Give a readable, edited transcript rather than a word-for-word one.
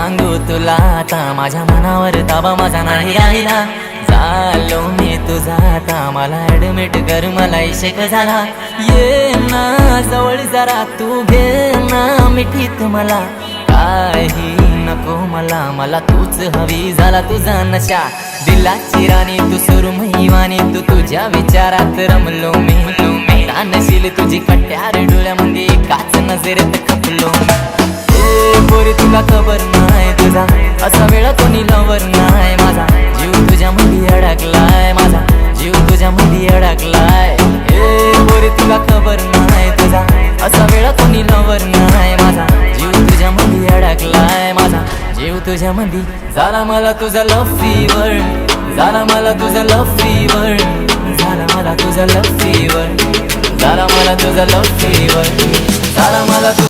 सांगू तुला आता, माझ्या मनावर ताबा माझा नाही राहिला. झालो मी तुझा आता, मला ऍडमिट कर, मला इश्क झाला. ये ना जवळ जरा, तू घे ना मिठीत मला. काही नको मला, मला तूच हवी, झाला तुझा नशा. दिलाची राणी तू सुरमई वाणी, तू तुझ्या विचारात रमलो मी. तानशील तुझी कट्यार डोळ्यामध्ये, एकाच नजरेत खपलो. ए पोरी तुला खबर नाही, तुझा असा वेळा कोणी लवर नाही. माझा जीव तुझ्या मध्ये अडकलाय, माझा जीव तुझ्या मध्ये अडकलाय. ए पोरी तुला खबर नाही, तुझा असा वेळा कोणी लवर नाही. माझा जीव तुझ्या मध्ये अडकलाय, माझा जीव तुझ्या मध्ये. झाला मला तुझा लव फीवर, झाला मला तुझा लव फीवर, झाला मला तुझा लव फीवर, झाला मला तुझा लव फीवर, झाला मला